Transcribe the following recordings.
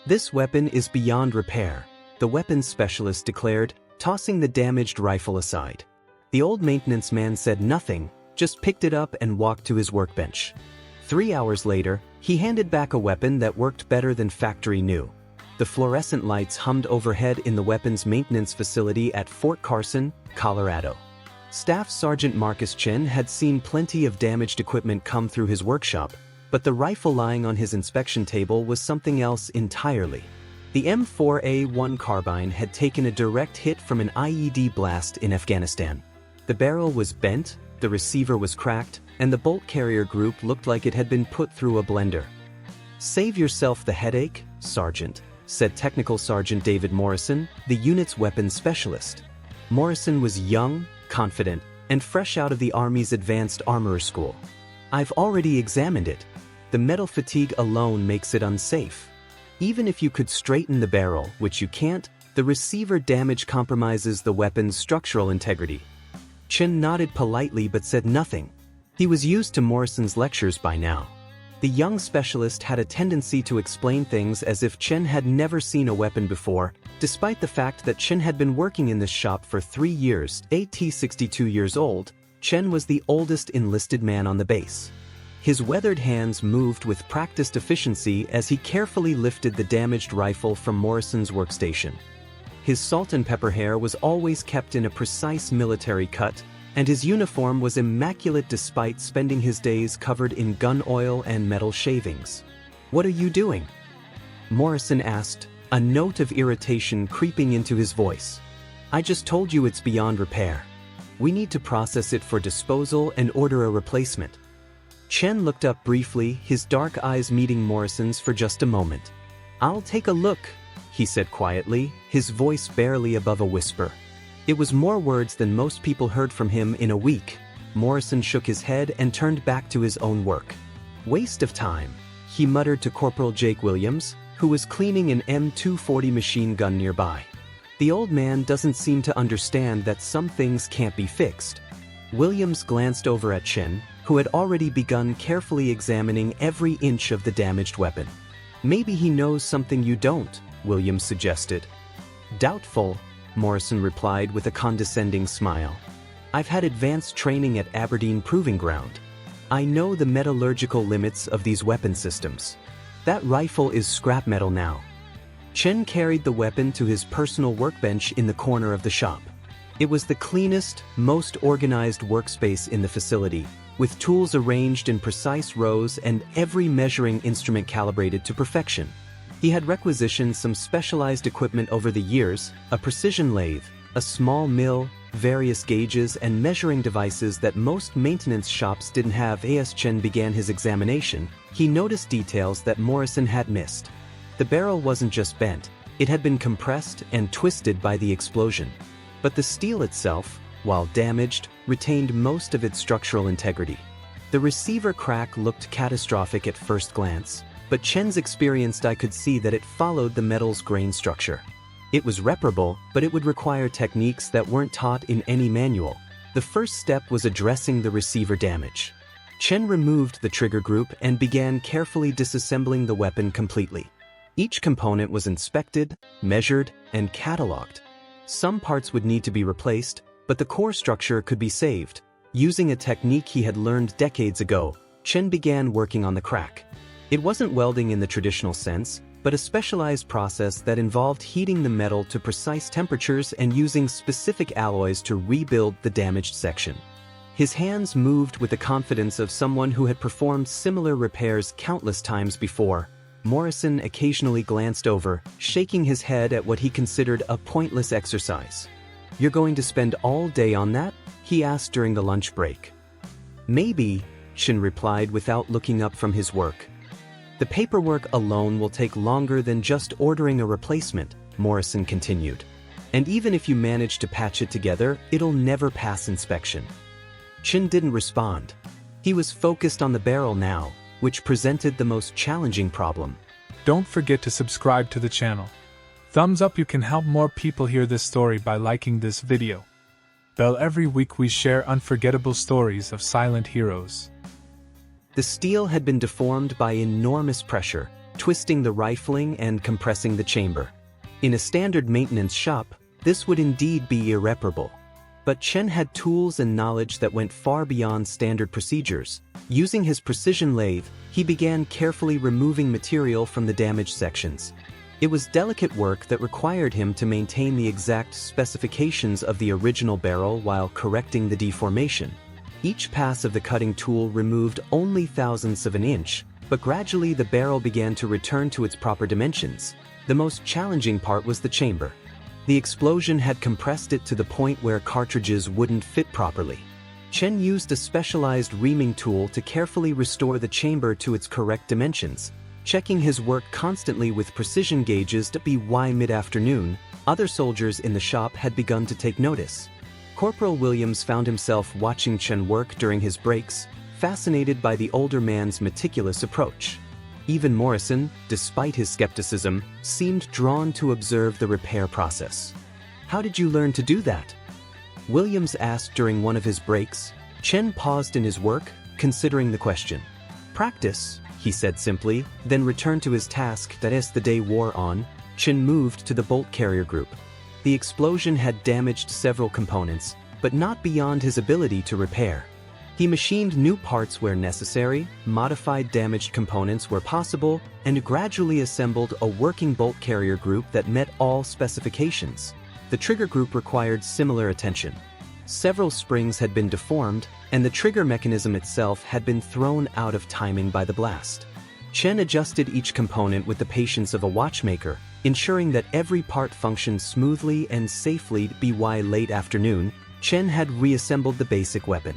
"This weapon is beyond repair," the weapons specialist declared, tossing the damaged rifle aside. The old maintenance man said nothing, just picked it up and walked to his workbench. 3 hours later, he handed back a weapon that worked better than factory new. The fluorescent lights hummed overhead in the weapons maintenance facility at Fort Carson, Colorado. Staff Sergeant Marcus Chen had seen plenty of damaged equipment come through his workshop, but the rifle lying on his inspection table was something else entirely. The M4A1 carbine had taken a direct hit from an IED blast in Afghanistan. The barrel was bent, the receiver was cracked, and the bolt carrier group looked like it had been put through a blender. "Save yourself the headache, Sergeant," said Technical Sergeant David Morrison, the unit's weapons specialist. Morrison was young, confident, and fresh out of the Army's Advanced Armorer School. "I've already examined it. The metal fatigue alone makes it unsafe. Even if you could straighten the barrel, which you can't, the receiver damage compromises the weapon's structural integrity." Chen nodded politely but said nothing. He was used to Morrison's lectures by now. The young specialist had a tendency to explain things as if Chen had never seen a weapon before, despite the fact that Chen had been working in this shop for 3 years. At 62 years old, Chen was the oldest enlisted man on the base. His weathered hands moved with practiced efficiency as he carefully lifted the damaged rifle from Morrison's workstation. His salt and pepper hair was always kept in a precise military cut, and his uniform was immaculate despite spending his days covered in gun oil and metal shavings. "What are you doing?" Morrison asked, a note of irritation creeping into his voice. "I just told you it's beyond repair. We need to process it for disposal and order a replacement." Chen looked up briefly, his dark eyes meeting Morrison's for just a moment. "I'll take a look," he said quietly, his voice barely above a whisper. It was more words than most people heard from him in a week. Morrison shook his head and turned back to his own work. "Waste of time," he muttered to Corporal Jake Williams, who was cleaning an M240 machine gun nearby. "The old man doesn't seem to understand that some things can't be fixed." Williams glanced over at Chen, who had already begun carefully examining every inch of the damaged weapon. "Maybe he knows something you don't," Williams suggested. "Doubtful," Morrison replied with a condescending smile. "I've had advanced training at Aberdeen Proving Ground. I know the metallurgical limits of these weapon systems. That rifle is scrap metal now." Chen carried the weapon to his personal workbench in the corner of the shop. It was the cleanest, most organized workspace in the facility, with tools arranged in precise rows and every measuring instrument calibrated to perfection. He had requisitioned some specialized equipment over the years, a precision lathe, a small mill, various gauges and measuring devices that most maintenance shops didn't have. As Chen began his examination, he noticed details that Morrison had missed. The barrel wasn't just bent, it had been compressed and twisted by the explosion. But the steel itself, while damaged, retained most of its structural integrity. The receiver crack looked catastrophic at first glance, but Chen's experienced eye could see that it followed the metal's grain structure. It was reparable, but it would require techniques that weren't taught in any manual. The first step was addressing the receiver damage. Chen removed the trigger group and began carefully disassembling the weapon completely. Each component was inspected, measured, and cataloged. Some parts would need to be replaced, but the core structure could be saved. Using a technique he had learned decades ago, Chen began working on the crack. It wasn't welding in the traditional sense, but a specialized process that involved heating the metal to precise temperatures and using specific alloys to rebuild the damaged section. His hands moved with the confidence of someone who had performed similar repairs countless times before. Morrison occasionally glanced over, shaking his head at what he considered a pointless exercise. "You're going to spend all day on that?" he asked during the lunch break. "Maybe," Chen replied without looking up from his work. "The paperwork alone will take longer than just ordering a replacement," Morrison continued. "And even if you manage to patch it together, it'll never pass inspection." Chen didn't respond. He was focused on the barrel now, which presented the most challenging problem. Don't forget to subscribe to the channel. Thumbs up, you can help more people hear this story by liking this video. Bell, every week we share unforgettable stories of silent heroes. The steel had been deformed by enormous pressure, twisting the rifling and compressing the chamber. In a standard maintenance shop, this would indeed be irreparable. But Chen had tools and knowledge that went far beyond standard procedures. Using his precision lathe, he began carefully removing material from the damaged sections. It was delicate work that required him to maintain the exact specifications of the original barrel while correcting the deformation. Each pass of the cutting tool removed only thousandths of an inch, but gradually the barrel began to return to its proper dimensions. The most challenging part was the chamber. The explosion had compressed it to the point where cartridges wouldn't fit properly. Chen used a specialized reaming tool to carefully restore the chamber to its correct dimensions, checking his work constantly with precision gauges. By mid-afternoon, other soldiers in the shop had begun to take notice. Corporal Williams found himself watching Chen work during his breaks, fascinated by the older man's meticulous approach. Even Morrison, despite his skepticism, seemed drawn to observe the repair process. "How did you learn to do that?" Williams asked during one of his breaks. Chen paused in his work, considering the question. "Practice," he said simply, then returned to his task. As the day wore on, Chen moved to the bolt carrier group. The explosion had damaged several components, but not beyond his ability to repair. He machined new parts where necessary, modified damaged components where possible, and gradually assembled a working bolt carrier group that met all specifications. The trigger group required similar attention. Several springs had been deformed, and the trigger mechanism itself had been thrown out of timing by the blast. Chen adjusted each component with the patience of a watchmaker, ensuring that every part functioned smoothly and safely. By late afternoon, Chen had reassembled the basic weapon.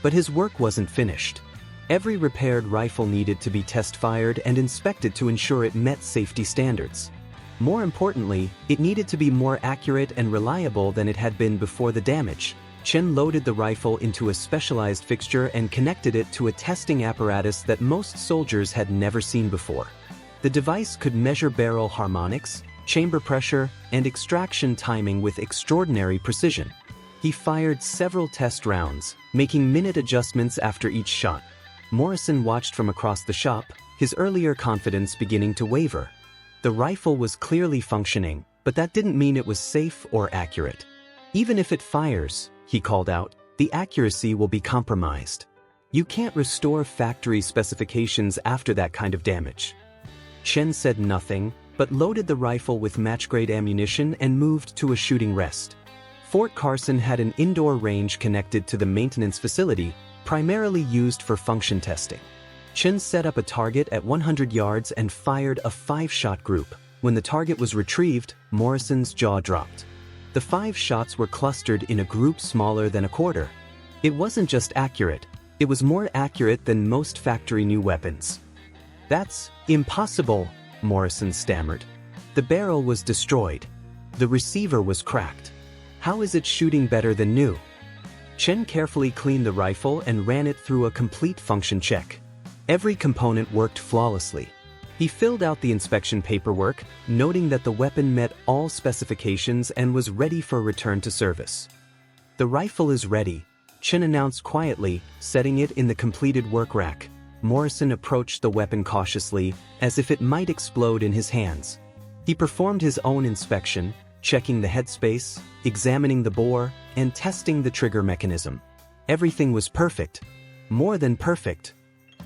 But his work wasn't finished. Every repaired rifle needed to be test-fired and inspected to ensure it met safety standards. More importantly, it needed to be more accurate and reliable than it had been before the damage. Chen loaded the rifle into a specialized fixture and connected it to a testing apparatus that most soldiers had never seen before. The device could measure barrel harmonics, chamber pressure, and extraction timing with extraordinary precision. He fired several test rounds, making minute adjustments after each shot. Morrison watched from across the shop, his earlier confidence beginning to waver. The rifle was clearly functioning, but that didn't mean it was safe or accurate. "Even if it fires," he called out, "the accuracy will be compromised. You can't restore factory specifications after that kind of damage." Chen said nothing, but loaded the rifle with match-grade ammunition and moved to a shooting rest. Fort Carson had an indoor range connected to the maintenance facility, primarily used for function testing. Chen set up a target at 100 yards and fired a 5-shot group. When the target was retrieved, Morrison's jaw dropped. The 5 shots were clustered in a group smaller than a quarter. It wasn't just accurate, it was more accurate than most factory-new weapons. "That's impossible," Morrison stammered. "The barrel was destroyed. The receiver was cracked. How is it shooting better than new?" Chen carefully cleaned the rifle and ran it through a complete function check. Every component worked flawlessly. He filled out the inspection paperwork, noting that the weapon met all specifications and was ready for return to service. "The rifle is ready," Chen announced quietly, setting it in the completed work rack. Morrison approached the weapon cautiously, as if it might explode in his hands. He performed his own inspection, checking the headspace, examining the bore, and testing the trigger mechanism. Everything was perfect. More than perfect.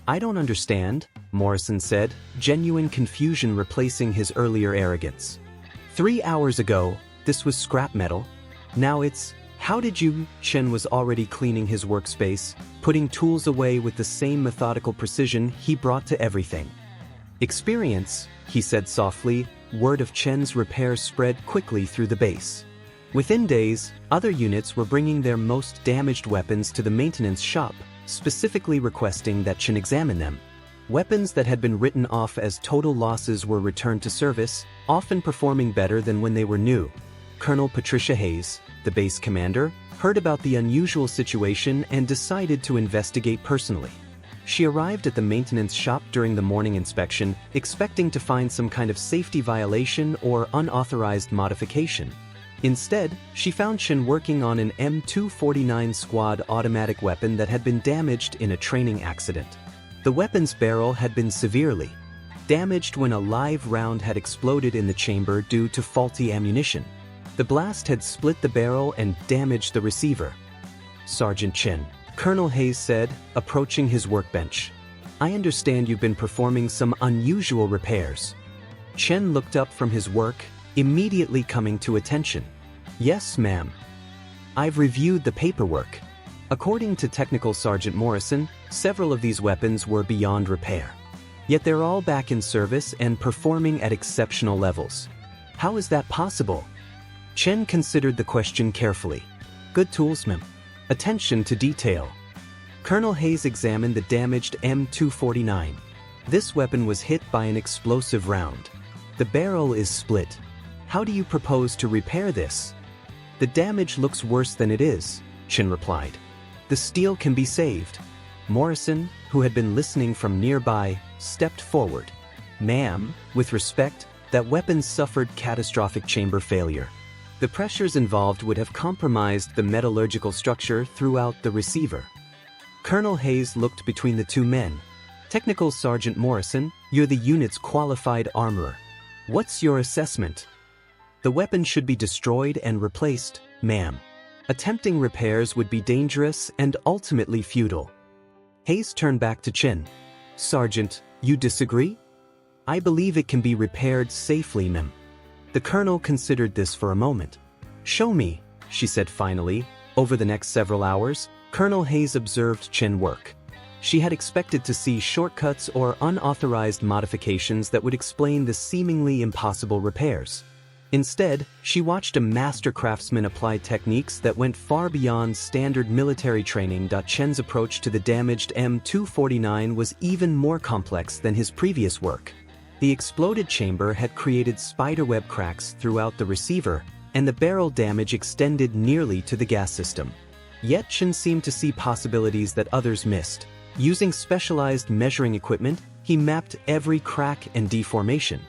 "I don't understand," Morrison said, genuine confusion replacing his earlier arrogance. 3 hours ago, this was scrap metal. Now it's, how did you?" Chen was already cleaning his workspace, putting tools away with the same methodical precision he brought to everything. "Experience," he said softly. Word of Chen's repair spread quickly through the base. Within days, other units were bringing their most damaged weapons to the maintenance shop, specifically requesting that Chen examine them. Weapons that had been written off as total losses were returned to service, often performing better than when they were new. Colonel Patricia Hayes, the base commander, heard about the unusual situation and decided to investigate personally. She arrived at the maintenance shop during the morning inspection, expecting to find some kind of safety violation or unauthorized modification. Instead, she found Chen working on an M249 squad automatic weapon that had been damaged in a training accident. The weapon's barrel had been severely damaged when a live round had exploded in the chamber due to faulty ammunition. The blast had split the barrel and damaged the receiver. "Sergeant Chin," Colonel Hayes said, approaching his workbench. "I understand you've been performing some unusual repairs." Chen looked up from his work, immediately coming to attention. "Yes, ma'am. I've reviewed the paperwork. According to Technical Sergeant Morrison, several of these weapons were beyond repair. Yet they're all back in service and performing at exceptional levels. How is that possible?" Chen considered the question carefully. "Good tools, ma'am. Attention to detail." Colonel Hayes examined the damaged M249. This weapon was hit by an explosive round. The barrel is split. How do you propose to repair this? "The damage looks worse than it is," Chen replied. "The steel can be saved." Morrison, who had been listening from nearby, stepped forward. "Ma'am, with respect, that weapon suffered catastrophic chamber failure. The pressures involved would have compromised the metallurgical structure throughout the receiver." Colonel Hayes looked between the two men. "Technical Sergeant Morrison, you're the unit's qualified armorer. What's your assessment?" "The weapon should be destroyed and replaced, ma'am. Attempting repairs would be dangerous and ultimately futile." Hayes turned back to Chin. "Sergeant, you disagree?" "I believe it can be repaired safely, ma'am." The colonel considered this for a moment. "Show me," she said finally. Over the next several hours, Colonel Hayes observed Chen work. She had expected to see shortcuts or unauthorized modifications that would explain the seemingly impossible repairs. Instead, she watched a master craftsman apply techniques that went far beyond standard military training. Chen's approach to the damaged M249 was even more complex than his previous work. The exploded chamber had created spiderweb cracks throughout the receiver, and the barrel damage extended nearly to the gas system. Yet Chen seemed to see possibilities that others missed. Using specialized measuring equipment, he mapped every crack and deformation.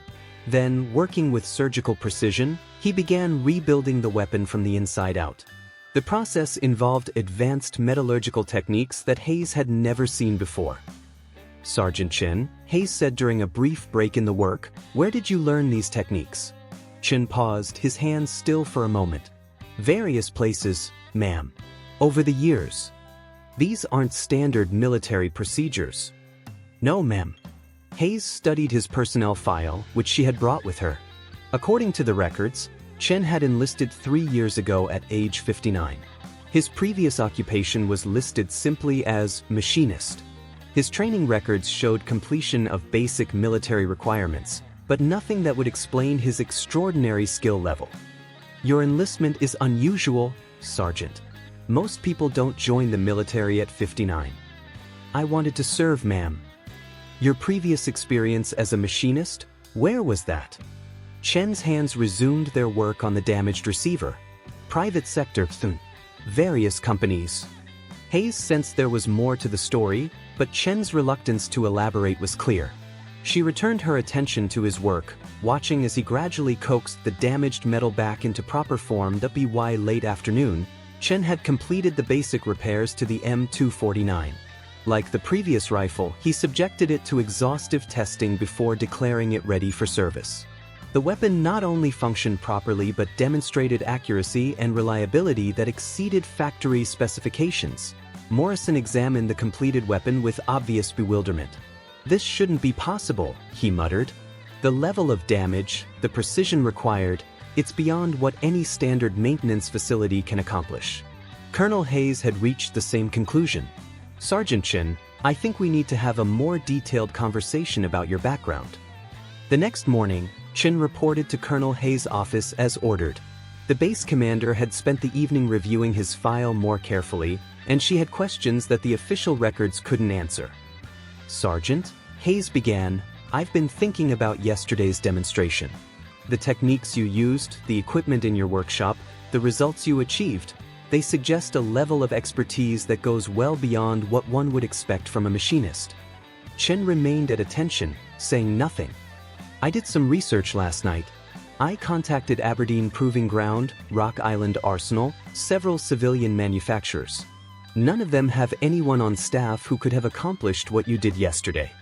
Then, working with surgical precision, he began rebuilding the weapon from the inside out. The process involved advanced metallurgical techniques that Hayes had never seen before. "Sergeant Chin," Hayes said during a brief break in the work, "where did you learn these techniques?" Chin paused, his hands still for a moment. "Various places, ma'am. Over the years." "These aren't standard military procedures." "No, ma'am." Hayes studied his personnel file, which she had brought with her. According to the records, Chen had enlisted 3 years ago at age 59. His previous occupation was listed simply as machinist. His training records showed completion of basic military requirements, but nothing that would explain his extraordinary skill level. "Your enlistment is unusual, Sergeant. Most people don't join the military at 59. "I wanted to serve, ma'am." "Your previous experience as a machinist, where was that?" Chen's hands resumed their work on the damaged receiver. "Private sector, various companies." Hayes sensed there was more to the story, but Chen's reluctance to elaborate was clear. She returned her attention to his work, watching as he gradually coaxed the damaged metal back into proper form. By late afternoon, Chen had completed the basic repairs to the M249. Like the previous rifle, he subjected it to exhaustive testing before declaring it ready for service. The weapon not only functioned properly but demonstrated accuracy and reliability that exceeded factory specifications. Morrison examined the completed weapon with obvious bewilderment. "This shouldn't be possible," he muttered. "The level of damage, the precision required, it's beyond what any standard maintenance facility can accomplish." Colonel Hayes had reached the same conclusion. "Sergeant Chin, I think we need to have a more detailed conversation about your background." The next morning, Chin reported to Colonel Hayes' office as ordered. The base commander had spent the evening reviewing his file more carefully, and she had questions that the official records couldn't answer. "Sergeant," Hayes began, "I've been thinking about yesterday's demonstration. The techniques you used, the equipment in your workshop, the results you achieved, they suggest a level of expertise that goes well beyond what one would expect from a machinist." Chen remained at attention, saying nothing. "I did some research last night. I contacted Aberdeen Proving Ground, Rock Island Arsenal, several civilian manufacturers. None of them have anyone on staff who could have accomplished what you did yesterday."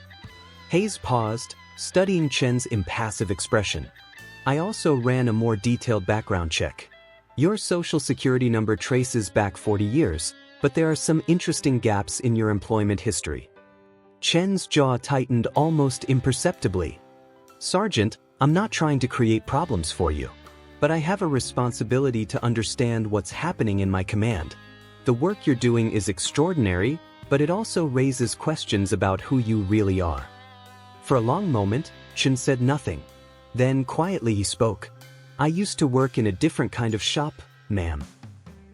Hayes paused, studying Chen's impassive expression. I also ran a more detailed background check. Your social security number traces back 40 years, but there are some interesting gaps in your employment history. Chen's jaw tightened almost imperceptibly. Sergeant, I'm not trying to create problems for you, but I have a responsibility to understand what's happening in my command. The work you're doing is extraordinary, but it also raises questions about who you really are. For a long moment, Chen said nothing. Then quietly he spoke. I used to work in a different kind of shop, ma'am.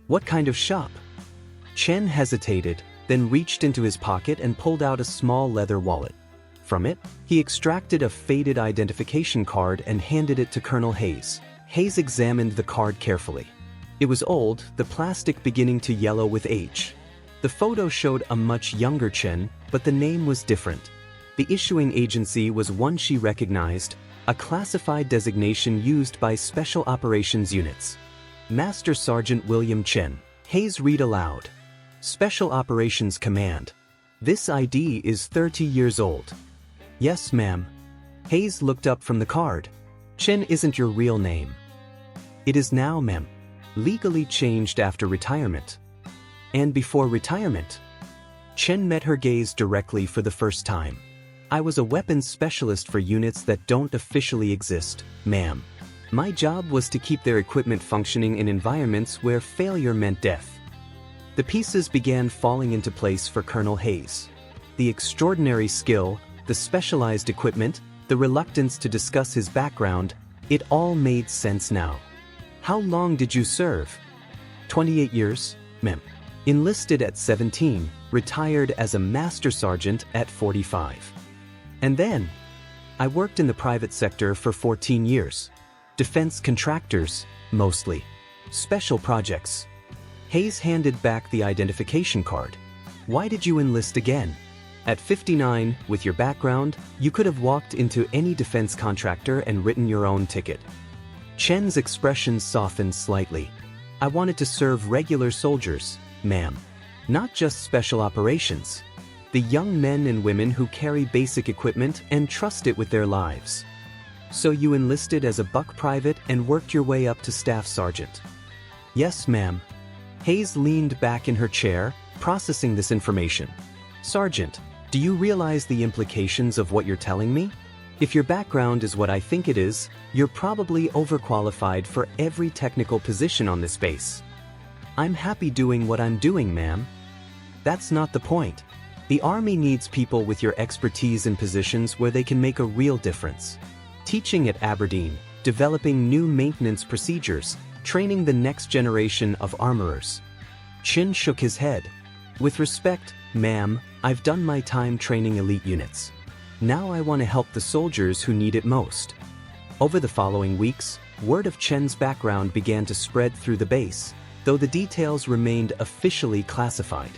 What kind of shop? Chen hesitated, then reached into his pocket and pulled out a small leather wallet. From it, he extracted a faded identification card and handed it to Colonel Hayes. Hayes examined the card carefully. It was old, the plastic beginning to yellow with age. The photo showed a much younger Chen, but the name was different. The issuing agency was one she recognized, a classified designation used by Special Operations Units. Master Sergeant William Chen. Hayes read aloud. Special Operations Command. This ID is 30 years old. Yes, ma'am. Hayes looked up from the card. Chen isn't your real name. It is now, ma'am. Legally changed after retirement. And before retirement? Chen met her gaze directly for the first time. I was a weapons specialist for units that don't officially exist, ma'am. My job was to keep their equipment functioning in environments where failure meant death. The pieces began falling into place for Colonel Hayes. The extraordinary skill, the specialized equipment, the reluctance to discuss his background, it all made sense now. How long did you serve? 28 years, ma'am. Enlisted at 17, retired as a master sergeant at 45. And then, I worked in the private sector for 14 years. Defense contractors, mostly. Special projects. Hayes handed back the identification card. Why did you enlist again? At 59, with your background, you could have walked into any defense contractor and written your own ticket. Chen's expression softened slightly. I wanted to serve regular soldiers, ma'am. Not just special operations. The young men and women who carry basic equipment and trust it with their lives. So you enlisted as a buck private and worked your way up to staff sergeant. Yes, ma'am. Hayes leaned back in her chair, processing this information. Sergeant, do you realize the implications of what you're telling me? If your background is what I think it is, you're probably overqualified for every technical position on this base. I'm happy doing what I'm doing, ma'am. That's not the point. The Army needs people with your expertise in positions where they can make a real difference. Teaching at Aberdeen, developing new maintenance procedures, training the next generation of armorers. Chin shook his head. With respect, ma'am, I've done my time training elite units. Now I want to help the soldiers who need it most. Over the following weeks, word of Chen's background began to spread through the base, though the details remained officially classified.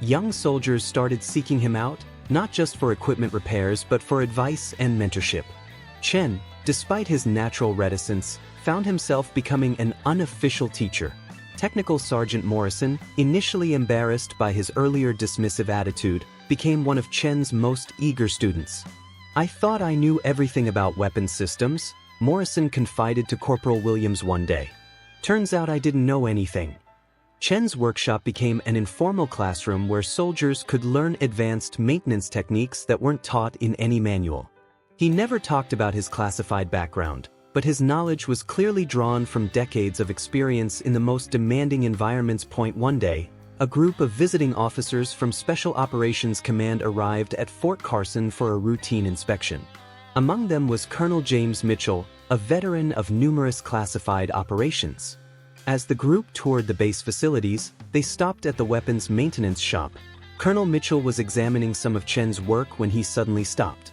Young soldiers started seeking him out, not just for equipment repairs but for advice and mentorship. Chen, despite his natural reticence, found himself becoming an unofficial teacher. Technical Sergeant Morrison, initially embarrassed by his earlier dismissive attitude, became one of Chen's most eager students. I thought I knew everything about weapons systems, Morrison confided to Corporal Williams one day. Turns out I didn't know anything. Chen's workshop became an informal classroom where soldiers could learn advanced maintenance techniques that weren't taught in any manual. He never talked about his classified background, but his knowledge was clearly drawn from decades of experience in the most demanding environments. One day, a group of visiting officers from Special Operations Command arrived at Fort Carson for a routine inspection. Among them was Colonel James Mitchell, a veteran of numerous classified operations. As the group toured the base facilities, they stopped at the weapons maintenance shop. Colonel Mitchell was examining some of Chen's work when he suddenly stopped.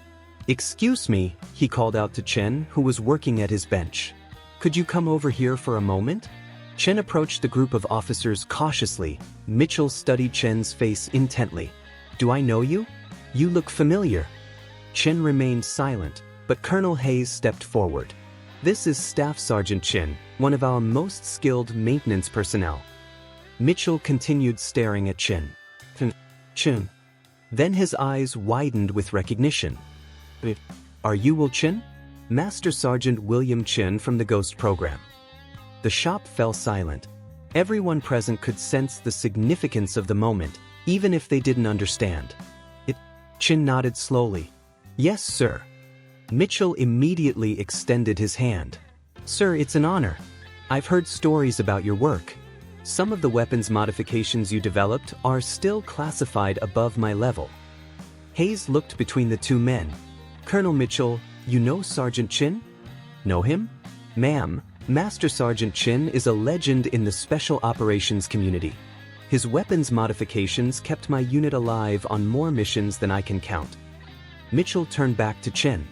"Excuse me," he called out to Chen, who was working at his bench. "Could you come over here for a moment?" Chen approached the group of officers cautiously. Mitchell studied Chen's face intently. "Do I know you? You look familiar." Chen remained silent, but Colonel Hayes stepped forward. "This is Staff Sergeant Chen, one of our most skilled maintenance personnel." Mitchell continued staring at Chen. "Chen." Then his eyes widened with recognition. Are you Will Chin? Master Sergeant William Chin from the Ghost program. The shop fell silent. Everyone present could sense the significance of the moment, even if they didn't understand. Chin nodded slowly. Yes, sir. Mitchell immediately extended his hand. Sir, it's an honor. I've heard stories about your work. Some of the weapons modifications you developed are still classified above my level. Hayes looked between the two men. Colonel Mitchell, you know Sergeant Chin? Know him? Ma'am, Master Sergeant Chin is a legend in the special operations community. His weapons modifications kept my unit alive on more missions than I can count. Mitchell turned back to Chin.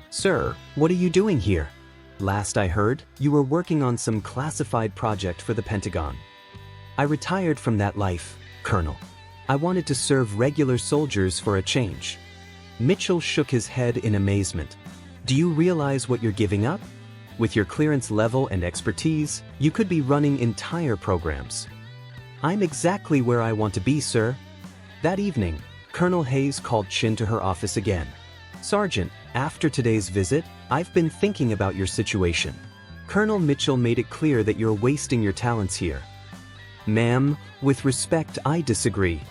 Sir, what are you doing here? Last I heard, you were working on some classified project for the Pentagon. I retired from that life, Colonel. I wanted to serve regular soldiers for a change. Mitchell shook his head in amazement. Do you realize what you're giving up? With your clearance level and expertise, you could be running entire programs. I'm exactly where I want to be, sir. That evening, Colonel Hayes called Chin to her office again. Sergeant, after today's visit, I've been thinking about your situation. Colonel Mitchell made it clear that you're wasting your talents here. Ma'am, with respect, I disagree.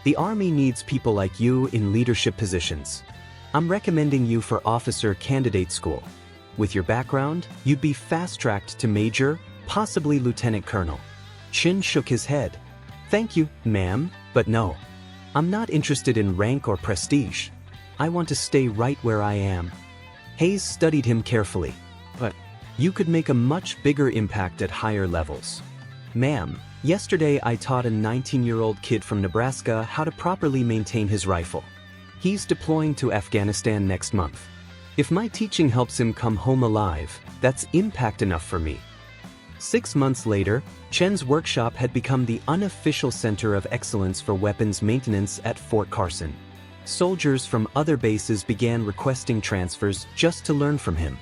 The Army needs people like you in leadership positions. I'm recommending you for officer candidate school. With your background, you'd be fast-tracked to major, possibly lieutenant colonel. Chin shook his head. Thank you, ma'am, but no. I'm not interested in rank or prestige. I want to stay right where I am. Hayes studied him carefully. But you could make a much bigger impact at higher levels. Ma'am, yesterday I taught a 19-year-old kid from Nebraska how to properly maintain his rifle. He's deploying to Afghanistan next month. If my teaching helps him come home alive, that's impact enough for me. 6 months later, Chen's workshop had become the unofficial center of excellence for weapons maintenance at Fort Carson. Soldiers from other bases began requesting transfers just to learn from him.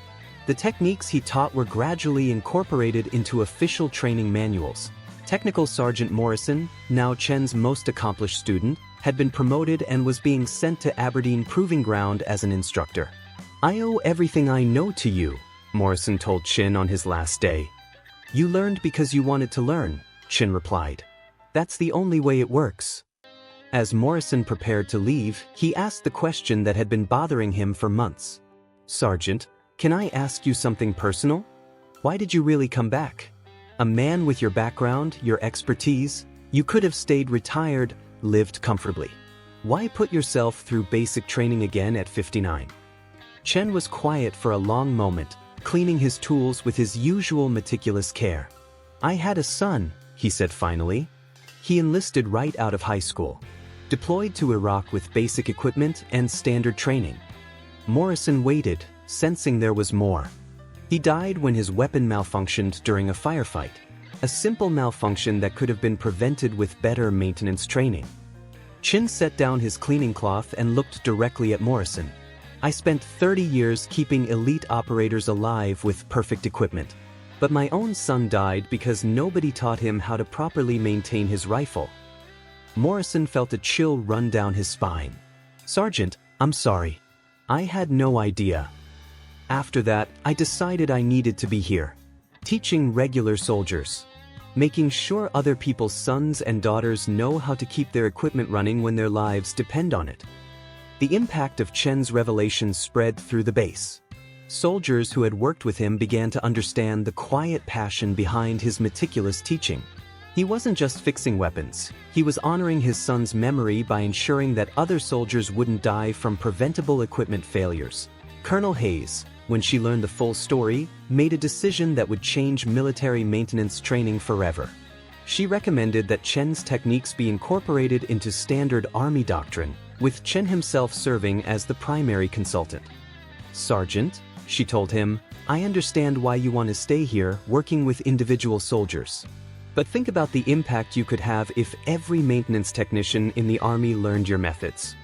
The techniques he taught were gradually incorporated into official training manuals. Technical Sergeant Morrison, now Chen's most accomplished student, had been promoted and was being sent to Aberdeen Proving Ground as an instructor. I owe everything I know to you, Morrison told Chin on his last day. You learned because you wanted to learn, Chin replied. That's the only way it works. As Morrison prepared to leave, he asked the question that had been bothering him for months. Sergeant, can I ask you something personal? Why did you really come back? A man with your background, your expertise, you could have stayed retired, lived comfortably. Why put yourself through basic training again at 59? Chen was quiet for a long moment, cleaning his tools with his usual meticulous care. I had a son, he said finally. He enlisted right out of high school. Deployed to Iraq with basic equipment and standard training. Morrison waited, sensing there was more. He died when his weapon malfunctioned during a firefight. A simple malfunction that could have been prevented with better maintenance training. Chin set down his cleaning cloth and looked directly at Morrison. I spent 30 years keeping elite operators alive with perfect equipment. But my own son died because nobody taught him how to properly maintain his rifle. Morrison felt a chill run down his spine. Sergeant, I'm sorry. I had no idea. After that, I decided I needed to be here. Teaching regular soldiers. Making sure other people's sons and daughters know how to keep their equipment running when their lives depend on it. The impact of Chen's revelations spread through the base. Soldiers who had worked with him began to understand the quiet passion behind his meticulous teaching. He wasn't just fixing weapons, he was honoring his son's memory by ensuring that other soldiers wouldn't die from preventable equipment failures. Colonel Hayes, when she learned the full story, made a decision that would change military maintenance training forever. She recommended that Chen's techniques be incorporated into standard Army doctrine, with Chen himself serving as the primary consultant. Sergeant, she told him, I understand why you want to stay here working with individual soldiers. But think about the impact you could have if every maintenance technician in the Army learned your methods.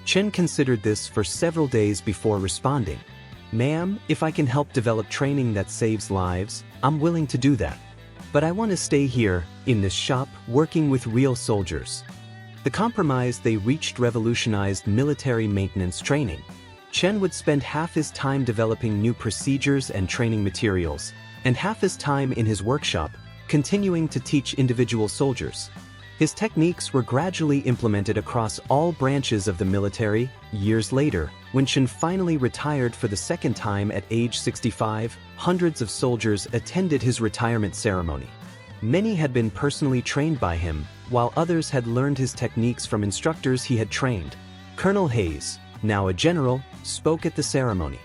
Chen considered this for several days before responding. Ma'am, if I can help develop training that saves lives, I'm willing to do that. But I want to stay here, in this shop, working with real soldiers. The compromise they reached revolutionized military maintenance training. Chen would spend half his time developing new procedures and training materials, and half his time in his workshop, continuing to teach individual soldiers. His techniques were gradually implemented across all branches of the military. Years later, when Chen finally retired for the second time at age 65, hundreds of soldiers attended his retirement ceremony. Many had been personally trained by him, while others had learned his techniques from instructors he had trained. Colonel Hayes, now a general, spoke at the ceremony.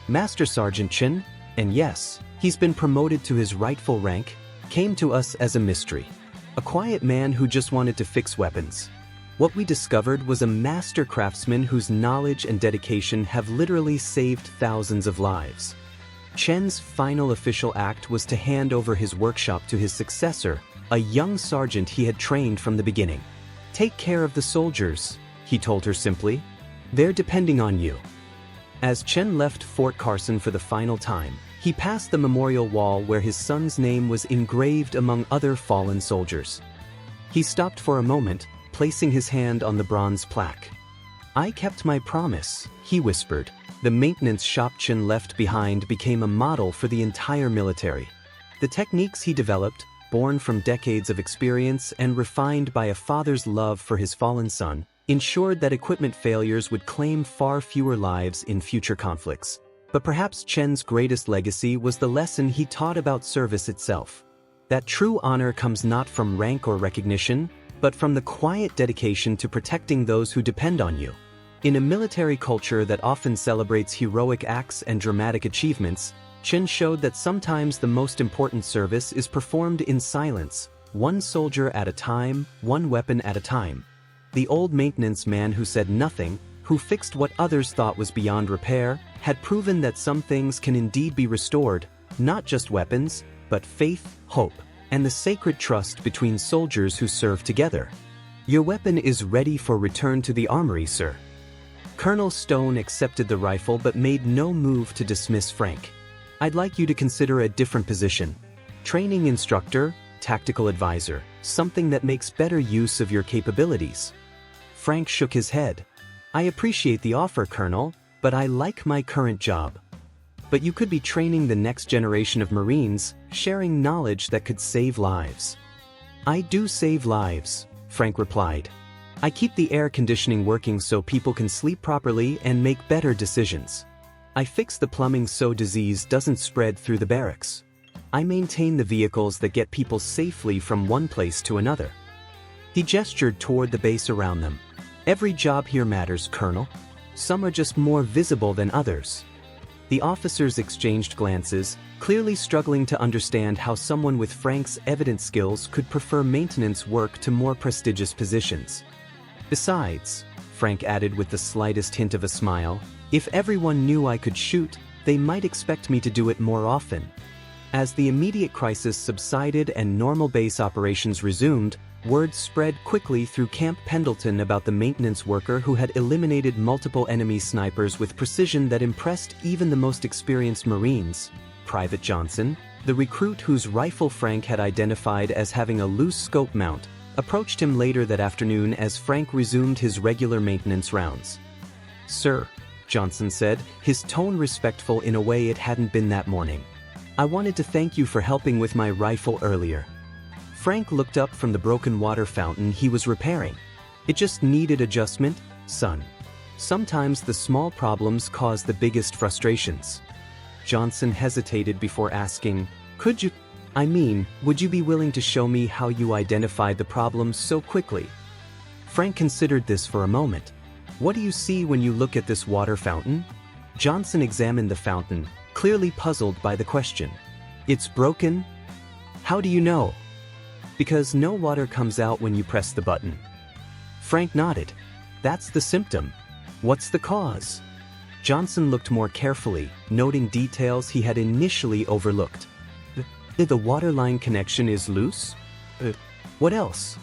Master Sergeant Chen, and yes, he's been promoted to his rightful rank, came to us as a mystery. A quiet man who just wanted to fix weapons. What we discovered was a master craftsman whose knowledge and dedication have literally saved thousands of lives. Chen's final official act was to hand over his workshop to his successor, a young sergeant he had trained from the beginning. "Take care of the soldiers," he told her simply. "They're depending on you." As Chen left Fort Carson for the final time, he passed the memorial wall where his son's name was engraved among other fallen soldiers. He stopped for a moment, placing his hand on the bronze plaque. "I kept my promise," he whispered. The maintenance shop Chen left behind became a model for the entire military. The techniques he developed, born from decades of experience and refined by a father's love for his fallen son, ensured that equipment failures would claim far fewer lives in future conflicts. But perhaps Chen's greatest legacy was the lesson he taught about service itself. That true honor comes not from rank or recognition, but from the quiet dedication to protecting those who depend on you. In a military culture that often celebrates heroic acts and dramatic achievements, Chen showed that sometimes the most important service is performed in silence, one soldier at a time, one weapon at a time. The old maintenance man who said nothing, who fixed what others thought was beyond repair, had proven that some things can indeed be restored, not just weapons, but faith, hope, and the sacred trust between soldiers who serve together. "Your weapon is ready for return to the armory, sir." Colonel Stone accepted the rifle but made no move to dismiss Frank. "I'd like you to consider a different position. Training instructor, tactical advisor, something that makes better use of your capabilities." Frank shook his head. "I appreciate the offer, Colonel, but I like my current job." "But you could be training the next generation of Marines, sharing knowledge that could save lives." "I do save lives," Frank replied. "I keep the air conditioning working so people can sleep properly and make better decisions. I fix the plumbing so disease doesn't spread through the barracks. I maintain the vehicles that get people safely from one place to another." He gestured toward the base around them. "Every job here matters, Colonel. Some are just more visible than others." The officers exchanged glances, clearly struggling to understand how someone with Frank's evident skills could prefer maintenance work to more prestigious positions. "Besides," Frank added with the slightest hint of a smile, "if everyone knew I could shoot, they might expect me to do it more often." As the immediate crisis subsided and normal base operations resumed, word spread quickly through Camp Pendleton about the maintenance worker who had eliminated multiple enemy snipers with precision that impressed even the most experienced Marines. Private Johnson, the recruit whose rifle Frank had identified as having a loose scope mount, approached him later that afternoon as Frank resumed his regular maintenance rounds. "Sir," Johnson said, his tone respectful in a way it hadn't been that morning. "I wanted to thank you for helping with my rifle earlier." Frank looked up from the broken water fountain he was repairing. "It just needed adjustment, son. Sometimes the small problems cause the biggest frustrations." Johnson hesitated before asking, would you be willing to show me how you identified the problem so quickly?" Frank considered this for a moment. "What do you see when you look at this water fountain?" Johnson examined the fountain, clearly puzzled by the question. "It's broken?" "How do you know?" "Because no water comes out when you press the button." Frank nodded. "That's the symptom. What's the cause?" Johnson looked more carefully, noting details he had initially overlooked. The water line connection is loose?" "What else?"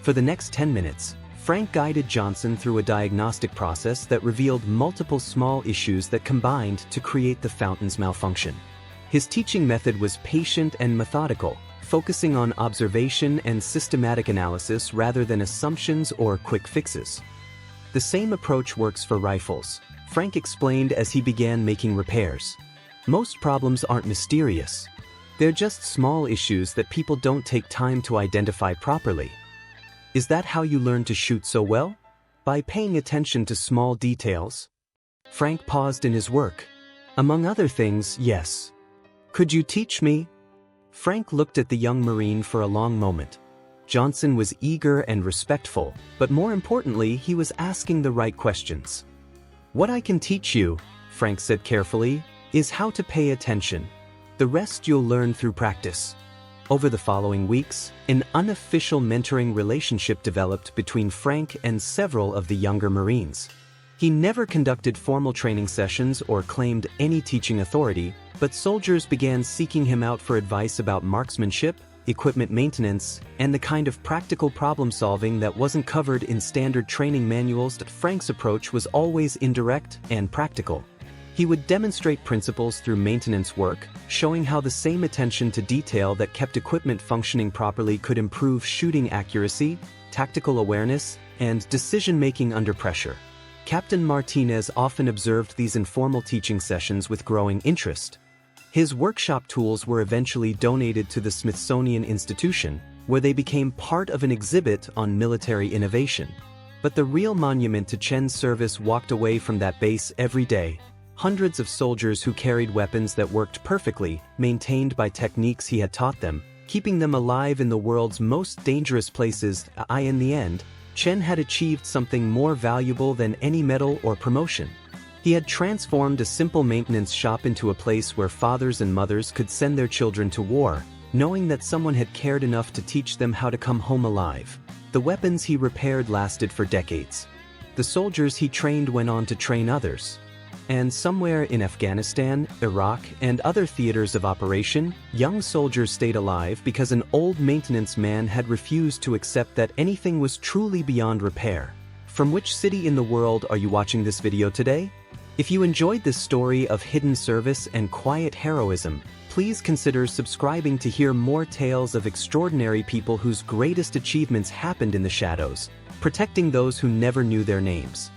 For the next 10 minutes, Frank guided Johnson through a diagnostic process that revealed multiple small issues that combined to create the fountain's malfunction. His teaching method was patient and methodical, focusing on observation and systematic analysis rather than assumptions or quick fixes. The same approach works for rifles. Frank explained as he began making repairs. Most problems aren't mysterious. They're just small issues that people don't take time to identify properly. Is that how you learn to shoot so well? By paying attention to small details? Frank paused in his work. Among other things, yes. Could you teach me? Frank looked at the young Marine for a long moment. Johnson was eager and respectful, but more importantly, he was asking the right questions. What I can teach you, Frank said carefully, is how to pay attention. The rest you'll learn through practice. Over the following weeks, an unofficial mentoring relationship developed between Frank and several of the younger Marines. He never conducted formal training sessions or claimed any teaching authority, but soldiers began seeking him out for advice about marksmanship, equipment maintenance, and the kind of practical problem-solving that wasn't covered in standard training manuals. Frank's approach was always indirect and practical. He would demonstrate principles through maintenance work, showing how the same attention to detail that kept equipment functioning properly could improve shooting accuracy, tactical awareness, and decision-making under pressure. Captain Martinez often observed these informal teaching sessions with growing interest. His workshop tools were eventually donated to the Smithsonian Institution, where they became part of an exhibit on military innovation. But the real monument to Chen's service walked away from that base every day. Hundreds of soldiers who carried weapons that worked perfectly, maintained by techniques he had taught them, keeping them alive in the world's most dangerous places. In the end, Chen had achieved something more valuable than any medal or promotion. He had transformed a simple maintenance shop into a place where fathers and mothers could send their children to war, knowing that someone had cared enough to teach them how to come home alive. The weapons he repaired lasted for decades. The soldiers he trained went on to train others. And somewhere in Afghanistan, Iraq, and other theaters of operation, young soldiers stayed alive because an old maintenance man had refused to accept that anything was truly beyond repair. From which city in the world are you watching this video today? If you enjoyed this story of hidden service and quiet heroism, please consider subscribing to hear more tales of extraordinary people whose greatest achievements happened in the shadows, protecting those who never knew their names.